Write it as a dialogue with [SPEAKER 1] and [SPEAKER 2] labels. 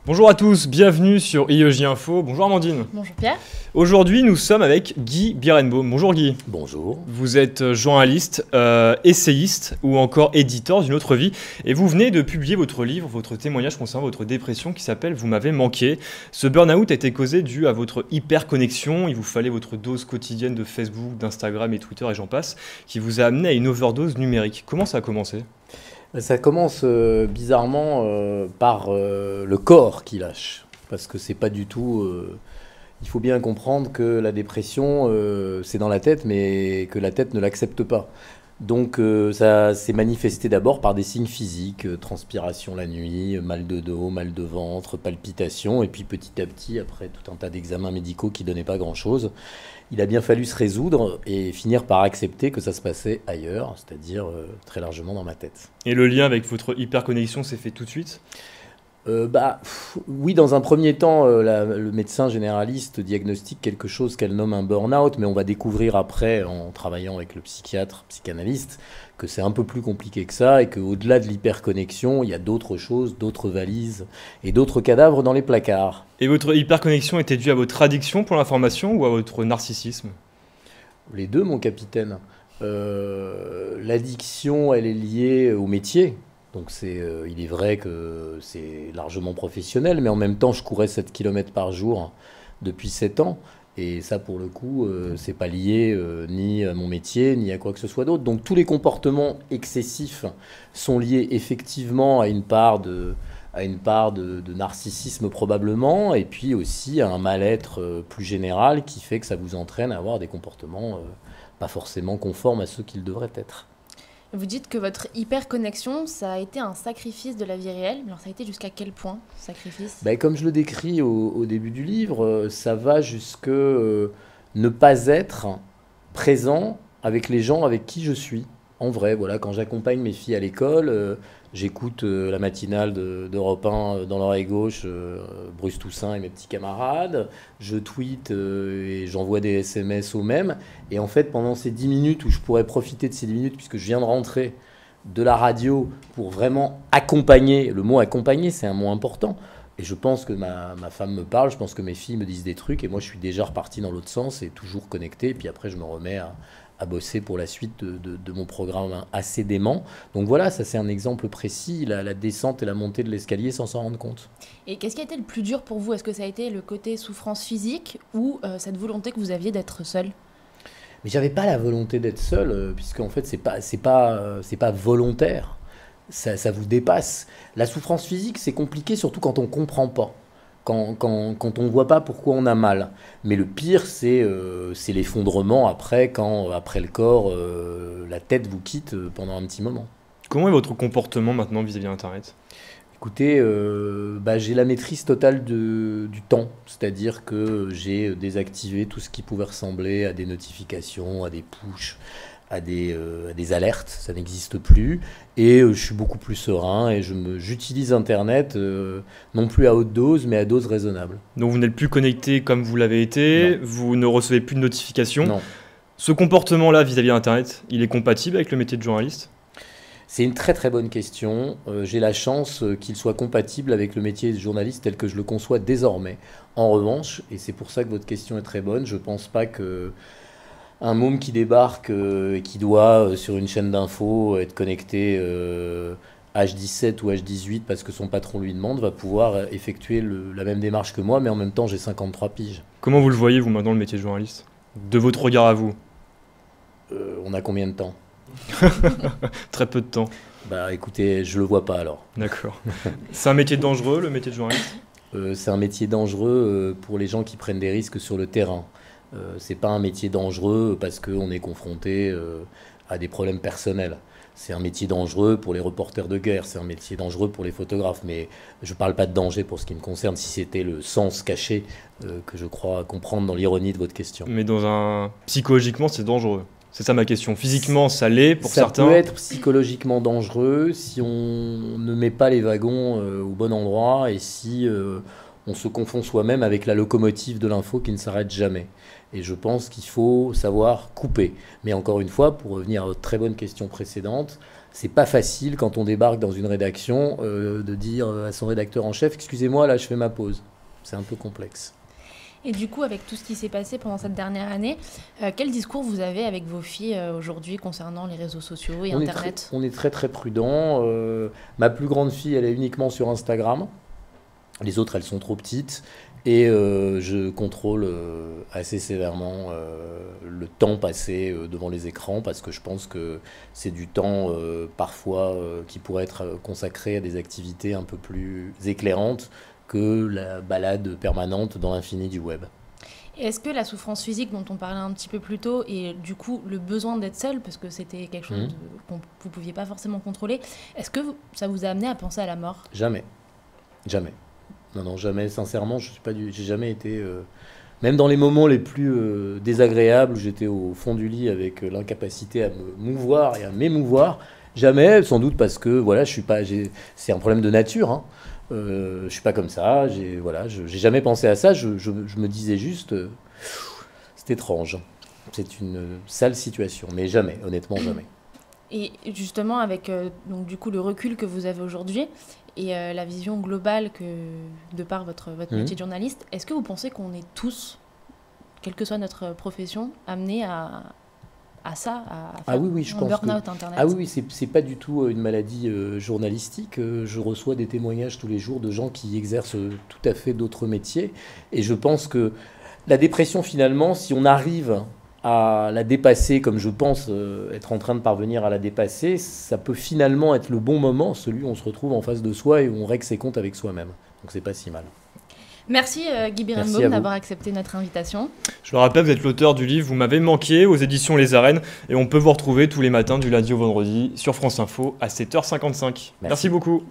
[SPEAKER 1] Bonjour à tous, bienvenue sur IEJ Info. Bonjour Amandine.
[SPEAKER 2] Bonjour Pierre.
[SPEAKER 1] Aujourd'hui, nous sommes avec Guy Birenbaum. Bonjour Guy.
[SPEAKER 3] Bonjour.
[SPEAKER 1] Vous êtes journaliste, essayiste ou encore éditeur d'une autre vie. Et vous venez de publier votre livre, votre témoignage concernant votre dépression qui s'appelle « Vous m'avez manqué ». Ce burn-out a été causé dû à votre hyper-connexion. Il vous fallait votre dose quotidienne de Facebook, d'Instagram et Twitter et j'en passe, qui vous a amené à une overdose numérique. Comment ça a commencé ?
[SPEAKER 3] Ça commence bizarrement par le corps qui lâche. Parce que c'est pas du tout... il faut bien comprendre que la dépression, c'est dans la tête, mais que la tête ne l'accepte pas. Donc ça s'est manifesté d'abord par des signes physiques, transpiration la nuit, mal de dos, mal de ventre, palpitations, et puis petit à petit, après tout un tas d'examens médicaux qui ne donnaient pas grand-chose, il a bien fallu se résoudre et finir par accepter que ça se passait ailleurs, c'est-à-dire très largement dans ma tête.
[SPEAKER 1] Et le lien avec votre hyperconnexion s'est fait tout de suite ?
[SPEAKER 3] Oui, dans un premier temps, le médecin généraliste diagnostique quelque chose qu'elle nomme un burn-out, mais on va découvrir après, en travaillant avec le psychiatre, psychanalyste, que c'est un peu plus compliqué que ça et qu'au-delà de l'hyperconnexion, il y a d'autres choses, d'autres valises et d'autres cadavres dans les placards.
[SPEAKER 1] Et votre hyperconnexion était due à votre addiction pour l'information ou à votre narcissisme ?
[SPEAKER 3] Les deux, mon capitaine. L'addiction, elle est liée au métier. Donc il est vrai que c'est largement professionnel, mais en même temps, je courais 7 km par jour depuis 7 ans. Et ça, pour le coup, c'est pas lié ni à mon métier, ni à quoi que ce soit d'autre. Donc tous les comportements excessifs sont liés effectivement à une part de narcissisme probablement, et puis aussi à un mal-être plus général qui fait que ça vous entraîne à avoir des comportements pas forcément conformes à ceux qu'ils devraient être.
[SPEAKER 2] Vous dites que votre hyperconnexion, ça a été un sacrifice de la vie réelle. Alors ça a été jusqu'à quel point, ce sacrifice ?
[SPEAKER 3] Comme je le décris au début du livre, ça va jusque ne pas être présent avec les gens avec qui je suis. En vrai, voilà, quand j'accompagne mes filles à l'école, j'écoute la matinale d'Europe 1 dans l'oreille gauche, Bruce Toussaint et mes petits camarades. Je tweete et j'envoie des SMS aux mêmes. Et en fait, pendant ces 10 minutes où je pourrais profiter de ces 10 minutes, puisque je viens de rentrer de la radio pour vraiment accompagner, le mot accompagner, c'est un mot important. Et je pense que ma femme me parle, je pense que mes filles me disent des trucs, et moi je suis déjà reparti dans l'autre sens et toujours connecté. Et puis après, je me remets à bosser pour la suite de mon programme assez dément. Donc voilà, ça c'est un exemple précis, la descente et la montée de l'escalier sans s'en rendre compte.
[SPEAKER 2] Et qu'est-ce qui a été le plus dur pour vous ? Est-ce que ça a été le côté souffrance physique ou cette volonté que vous aviez d'être seul ?
[SPEAKER 3] Mais j'avais pas la volonté d'être seul, puisque en fait c'est pas volontaire, ça vous dépasse. La souffrance physique c'est compliqué, surtout quand on comprend pas. Quand on ne voit pas pourquoi on a mal. Mais le pire, c'est l'effondrement après, quand après le corps, la tête vous quitte pendant un petit moment.
[SPEAKER 1] Comment est votre comportement maintenant vis-à-vis d'Internet ?
[SPEAKER 3] Écoutez, j'ai la maîtrise totale du temps. C'est-à-dire que j'ai désactivé tout ce qui pouvait ressembler à des notifications, à des pushs, à des alertes, ça n'existe plus, et je suis beaucoup plus serein et j'utilise Internet non plus à haute dose mais à dose raisonnable.
[SPEAKER 1] Donc vous n'êtes plus connecté comme vous l'avez été,
[SPEAKER 3] Non.
[SPEAKER 1] vous ne recevez plus de notifications.
[SPEAKER 3] Non.
[SPEAKER 1] Ce comportement-là vis-à-vis d'Internet, il est compatible avec le métier de journaliste ?
[SPEAKER 3] C'est une très très bonne question. J'ai la chance qu'il soit compatible avec le métier de journaliste tel que je le conçois désormais. En revanche, et c'est pour ça que votre question est très bonne, je ne pense pas que un môme qui débarque et qui doit, sur une chaîne d'infos, être connecté H17 ou H18 parce que son patron lui demande, va pouvoir effectuer la même démarche que moi, mais en même temps, j'ai 53 piges.
[SPEAKER 1] Comment vous le voyez, vous, maintenant, le métier de journaliste ? De votre regard à vous ?
[SPEAKER 3] On a combien de temps ?
[SPEAKER 1] Très peu de temps.
[SPEAKER 3] Écoutez, je le vois pas alors.
[SPEAKER 1] D'accord. C'est un métier dangereux, le métier de journaliste ?
[SPEAKER 3] C'est un métier dangereux pour les gens qui prennent des risques sur le terrain. C'est pas un métier dangereux parce qu'on est confronté à des problèmes personnels. C'est un métier dangereux pour les reporters de guerre, c'est un métier dangereux pour les photographes, mais je parle pas de danger pour ce qui me concerne, si c'était le sens caché que je crois comprendre dans l'ironie de votre question.
[SPEAKER 1] Mais psychologiquement, c'est dangereux. C'est ça ma question. Physiquement, ça l'est pour certains.
[SPEAKER 3] Ça peut être psychologiquement dangereux si on ne met pas les wagons au bon endroit et si on se confond soi-même avec la locomotive de l'info qui ne s'arrête jamais. Et je pense qu'il faut savoir couper. Mais encore une fois, pour revenir à votre très bonne question précédente, c'est pas facile quand on débarque dans une rédaction de dire à son rédacteur en chef « Excusez-moi, là je fais ma pause ». C'est un peu complexe.
[SPEAKER 2] Et du coup, avec tout ce qui s'est passé pendant cette dernière année, quel discours vous avez avec vos filles aujourd'hui concernant les réseaux sociaux et Internet ?
[SPEAKER 3] On est très très prudent. Ma plus grande fille, elle est uniquement sur Instagram. Les autres, elles sont trop petites. Et je contrôle assez sévèrement le temps passé devant les écrans parce que je pense que c'est du temps parfois qui pourrait être consacré à des activités un peu plus éclairantes que la balade permanente dans l'infini du web.
[SPEAKER 2] Et est-ce que la souffrance physique dont on parlait un petit peu plus tôt et du coup le besoin d'être seul, parce que c'était quelque chose qu'on vous ne pouviez pas forcément contrôler, est-ce que ça vous a amené à penser à la mort ?
[SPEAKER 3] Jamais. Jamais. Non, jamais. Sincèrement, j'ai jamais été... même dans les moments les plus désagréables, où j'étais au fond du lit avec l'incapacité à me mouvoir et à m'émouvoir, jamais, sans doute parce que voilà, c'est un problème de nature. Hein. Je suis pas comme ça. J'ai jamais pensé à ça. Je me disais juste, c'est étrange. C'est une sale situation, mais jamais, honnêtement, jamais.
[SPEAKER 2] Et justement, avec donc du coup le recul que vous avez aujourd'hui et la vision globale de par votre métier de journaliste, est-ce que vous pensez qu'on est tous, quelle que soit notre profession, amenés à ça, à faire un burn-out Internet ?
[SPEAKER 3] Ah oui, c'est pas du tout une maladie journalistique. Je reçois des témoignages tous les jours de gens qui exercent tout à fait d'autres métiers. Et je pense que la dépression, finalement, si on arrive à la dépasser, comme je pense être en train de parvenir à la dépasser, ça peut finalement être le bon moment, celui où on se retrouve en face de soi et où on règle ses comptes avec soi-même. Donc c'est pas si mal.
[SPEAKER 2] Merci Guy Birenbaum d'avoir accepté notre invitation.
[SPEAKER 1] Je le rappelle, vous êtes l'auteur du livre « Vous m'avez manqué » aux éditions Les Arènes et on peut vous retrouver tous les matins du lundi au vendredi sur France Info à 7h55. Merci beaucoup.